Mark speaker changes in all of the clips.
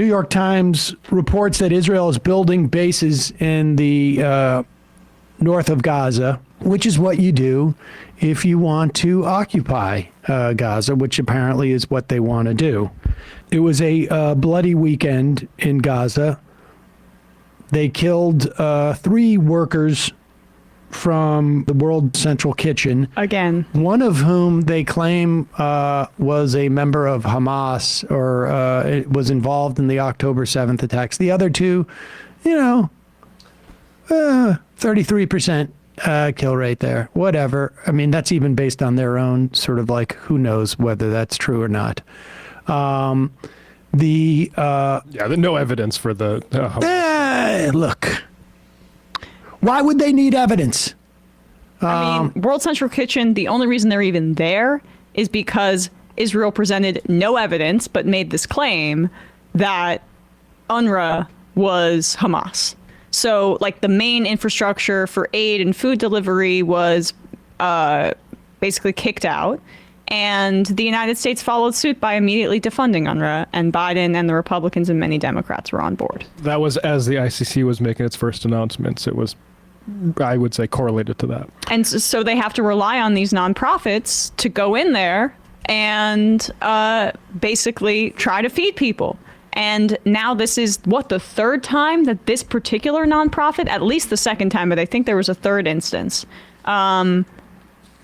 Speaker 1: New York Times reports that Israel is building bases in the north of Gaza, which is what you do if you want to occupy Gaza, which apparently is what they want to do. It was a bloody weekend in Gaza. They killed 3 workers from the World Central Kitchen.
Speaker 2: Again.
Speaker 1: One of whom they claim was a member of Hamas or it was involved in the October 7th attacks. The other 2, 33% kill rate there. Whatever. I mean, that's even based on their own sort of like, who knows whether that's true or not. There's no evidence for the... look. Why would they need evidence?
Speaker 2: I mean, World Central Kitchen, the only reason they're even there is because Israel presented no evidence but made this claim that UNRWA was Hamas. So, like, the main infrastructure for aid and food delivery was basically kicked out. And the United States followed suit by immediately defunding UNRWA, and Biden and the Republicans and many Democrats were on board.
Speaker 3: That was as the ICC was making its first announcements. It was, I would say, correlated to that.
Speaker 2: And so they have to rely on these nonprofits to go in there and basically try to feed people. And now this is, the third time that this particular nonprofit, at least the second time, but I think there was a third instance,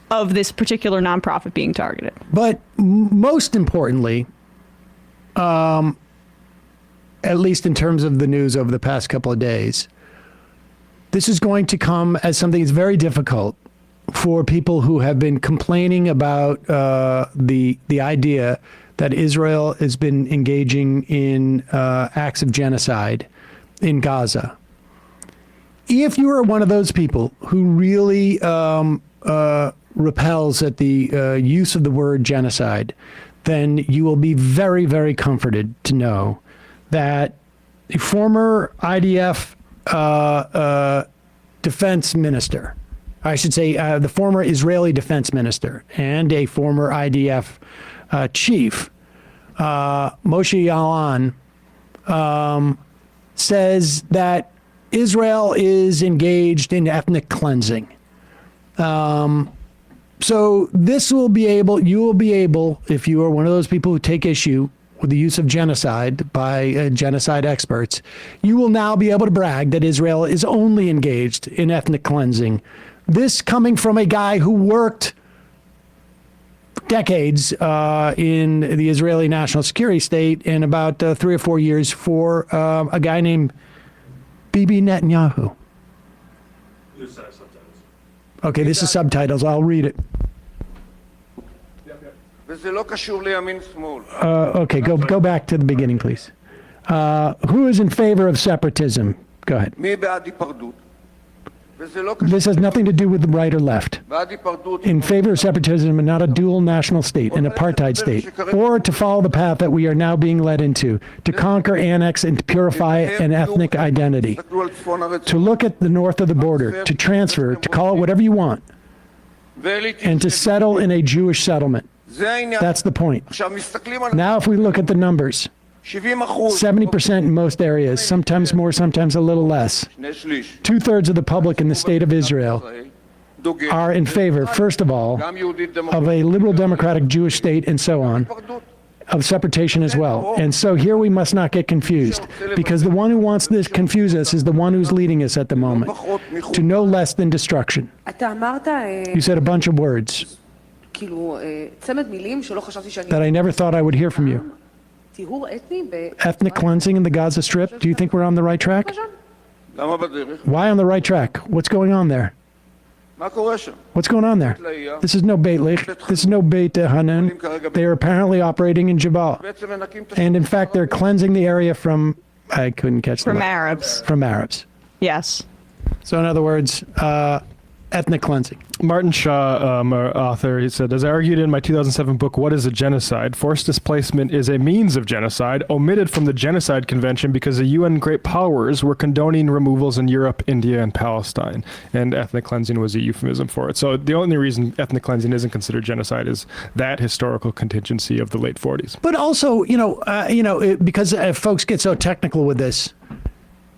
Speaker 2: of this particular nonprofit being targeted.
Speaker 1: But most importantly, at least in terms of the news over the past couple of days, this is going to come as something that's very difficult for people who have been complaining about the idea that Israel has been engaging in acts of genocide in Gaza. If you are one of those people who really repels at the use of the word genocide, then you will be very, very comforted to know that a former IDF defense minister, I should say the former Israeli defense minister and a former IDF chief, Moshe Ya'alon, says that Israel is engaged in ethnic cleansing. So this will be able, you will be able, if you are one of those people who take issue with the use of genocide by genocide experts, you will now be able to brag that Israel is only engaged in ethnic cleansing. This coming from a guy who worked decades in the Israeli National Security State and about 3 or 4 years for a guy named Bibi Netanyahu. Okay, this is subtitles. I'll read it. Okay, go back to the beginning, please. Who is in favor of separatism? Go ahead. This has nothing to do with the right or left. In favor of separatism and not a dual national state, an apartheid state, or to follow the path that we are now being led into, to conquer, annex, and to purify an ethnic identity, to look at the north of the border, to transfer, to call it whatever you want, and to settle in a Jewish settlement. That's the point. Now, if we look at the numbers, 70% in most areas, sometimes more, sometimes a little less. 2/3 of the public in the state of Israel are in favor, first of all, of a liberal democratic Jewish state and so on, of separation as well. And so here we must not get confused, because the one who wants to confuse us is the one who's leading us at the moment, to no less than destruction. You said a bunch of words that I never thought I would hear from you. Ethnic cleansing in the Gaza Strip. Do you think we're on the right track? Why on the right track? What's going on there? What's going on there? This is no Beit Lich. This is no Beit Hanun. They are apparently operating in Jabal. And in fact, they're cleansing the area from, I couldn't catch the
Speaker 2: From Arabs.
Speaker 1: From Arabs.
Speaker 2: Yes.
Speaker 1: So in other words, ethnic cleansing.
Speaker 3: Martin Shaw, author, he said, as I argued in my 2007 book, What is a Genocide? Forced displacement is a means of genocide, omitted from the Genocide Convention because the UN great powers were condoning removals in Europe, India, and Palestine. And ethnic cleansing was a euphemism for it. So the only reason ethnic cleansing isn't considered genocide is that historical contingency of the late 40s.
Speaker 1: But also, because folks get so technical with this,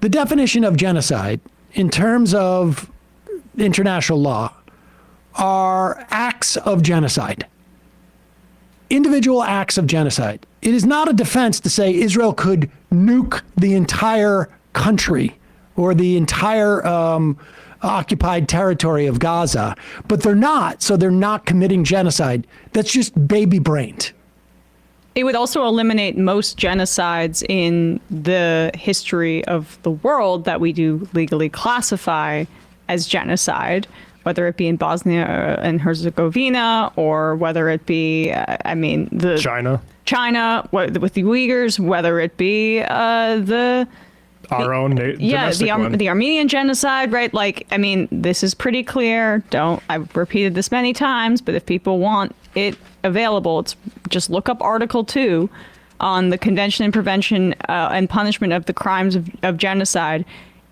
Speaker 1: the definition of genocide in terms of international law are acts of genocide, individual acts of genocide. It is not a defense to say Israel could nuke the entire country or the entire occupied territory of Gaza, but they're not, so they're not committing genocide. That's just baby-brained.
Speaker 2: It would also eliminate most genocides in the history of the world that we do legally classify as genocide, whether it be in Bosnia and Herzegovina or whether it be, China with the Uyghurs, whether it be the Armenian genocide, right? This is pretty clear. I've repeated this many times, but if people want it available, it's just look up Article 2 on the Convention and Prevention and Punishment of the Crimes of Genocide.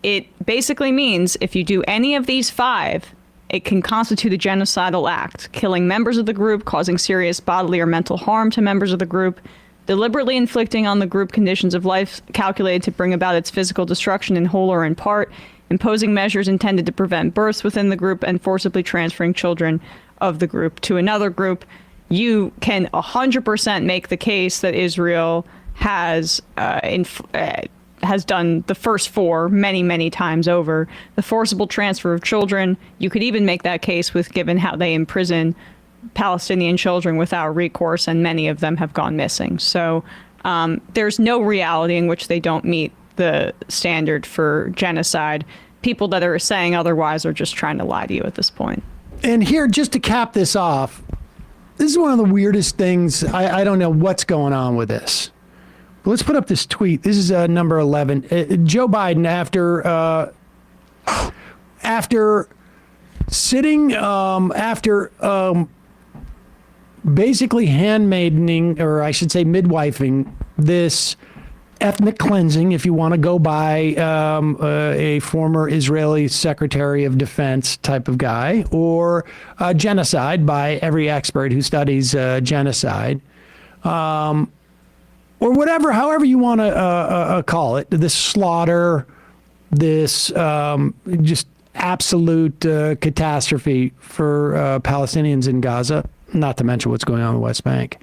Speaker 2: It basically means if you do any of these 5, it can constitute a genocidal act, killing members of the group, causing serious bodily or mental harm to members of the group, deliberately inflicting on the group conditions of life calculated to bring about its physical destruction in whole or in part, imposing measures intended to prevent births within the group, and forcibly transferring children of the group to another group. You can 100% make the case that Israel has done the first 4 many, many times over. The forcible transfer of children, you could even make that case with given how they imprison Palestinian children without recourse, and many of them have gone missing. So there's no reality in which they don't meet the standard for genocide. People that are saying otherwise are just trying to lie to you at this point.
Speaker 1: And here, just to cap this off, this is one of the weirdest things. I don't know what's going on with this. But let's put up this tweet. This is number 11. Joe Biden, after sitting, basically handmaidening, or I should say midwifing, this ethnic cleansing, if you want to go by a former Israeli Secretary of Defense type of guy, or genocide by every expert who studies genocide, or whatever, however you want to call it, this slaughter, this just absolute catastrophe for Palestinians in Gaza, not to mention what's going on in the West Bank.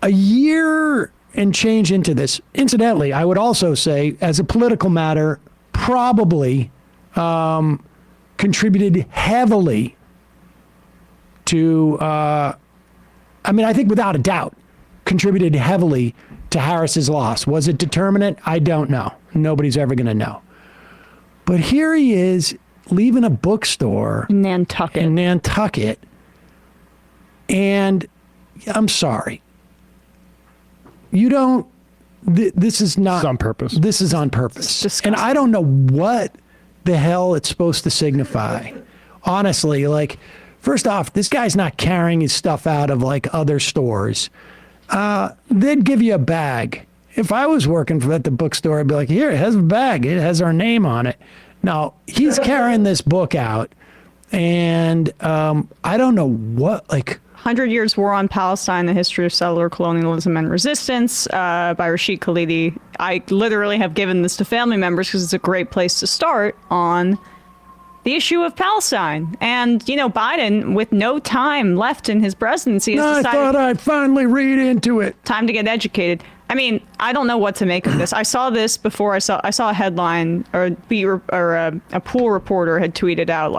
Speaker 1: A year and change into this. Incidentally, I would also say, as a political matter, probably contributed heavily to, I think without a doubt, contributed heavily to Harris's loss. Was it determinant? I don't know. Nobody's ever going to know. But here he is leaving a bookstore
Speaker 2: in Nantucket.
Speaker 1: And I'm sorry. You don't, this is not.
Speaker 3: It's on purpose.
Speaker 1: This is on purpose. And I don't know what the hell it's supposed to signify. Honestly, first off, this guy's not carrying his stuff out of other stores. They'd give you a bag. If I was working at the bookstore, I'd be like, here, it has a bag. It has our name on it. No, he's carrying this book out. And I don't know what,
Speaker 2: 100 Years War on Palestine, The History of Settler Colonialism and Resistance by Rashid Khalidi. I literally have given this to family members because it's a great place to start on the issue of Palestine. And, Biden, with no time left in his presidency, has decided,
Speaker 1: I thought I'd finally read into it.
Speaker 2: Time to get educated. I don't know what to make of this. I saw this before. I saw a headline, or a pool reporter had tweeted out,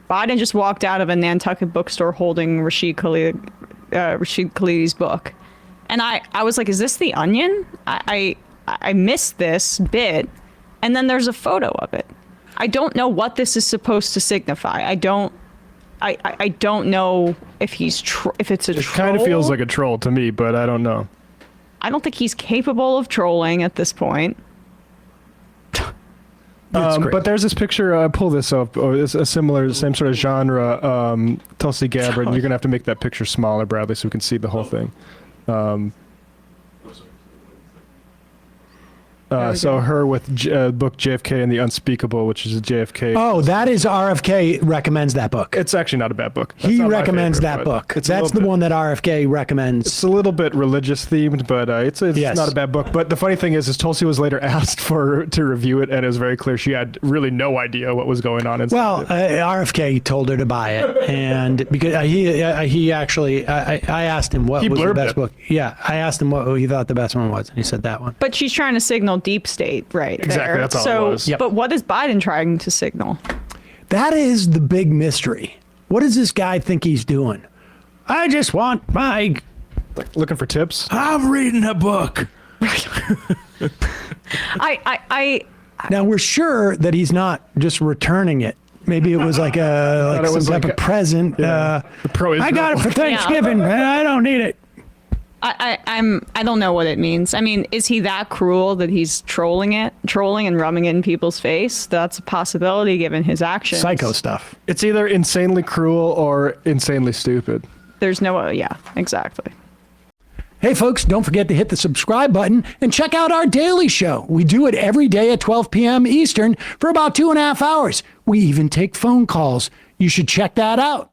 Speaker 2: Biden just walked out of a Nantucket bookstore holding Rashid Khalidi's book. And I was like, is this The Onion? I missed this bit. And then there's a photo of it. I don't know what this is supposed to signify. I don't know if if it's a troll. It
Speaker 3: kind of feels like a troll to me, but I don't know.
Speaker 2: I don't think he's capable of trolling at this point.
Speaker 1: great.
Speaker 3: But there's this picture. Pull this up. Oh, it's a similar, same sort of genre. Tulsi Gabbard. You're gonna have to make that picture smaller, Bradley, so we can see the whole thing. So her with book JFK and the Unspeakable, which is a JFK.
Speaker 1: Oh, that is RFK recommends that book.
Speaker 3: It's actually not a bad book. That's
Speaker 1: He
Speaker 3: not my
Speaker 1: recommends
Speaker 3: favorite,
Speaker 1: that
Speaker 3: but
Speaker 1: book.
Speaker 3: it's
Speaker 1: That's the one that RFK recommends.
Speaker 3: It's a little bit religious themed, but it's
Speaker 1: Yes.
Speaker 3: not a bad book. But the funny thing is Tulsi was later asked to review it, and it was very clear she had really no idea what was going on.
Speaker 1: Well, RFK told her to buy it, and because he actually, I asked him what
Speaker 3: He
Speaker 1: was the
Speaker 3: blurbed
Speaker 1: best
Speaker 3: it.
Speaker 1: book. Yeah, I asked him what he thought the best one was, and he said that one.
Speaker 2: But she's trying to signal deep state, right?
Speaker 3: Exactly,
Speaker 2: there.
Speaker 3: that's all it
Speaker 2: so,
Speaker 3: was.
Speaker 1: Yep.
Speaker 2: But what is Biden trying to signal?
Speaker 1: That is the big mystery. What does this guy think he's doing? I just want my.
Speaker 3: Looking for tips.
Speaker 1: I'm reading a book. Now we're sure that he's not just returning it. Maybe it was like some type of present.
Speaker 3: The pro-Israel
Speaker 1: I got it for Thanksgiving, and I don't need it.
Speaker 2: I don't know what it means. I mean, is he that cruel that he's trolling and rubbing it in people's face? That's a possibility given his actions.
Speaker 1: Psycho stuff.
Speaker 3: It's either insanely cruel or insanely stupid.
Speaker 2: There's no, yeah, exactly.
Speaker 1: Hey folks, don't forget to hit the subscribe button and check out our daily show. We do it every day at 12 p.m. Eastern for about 2.5 hours. We even take phone calls. You should check that out.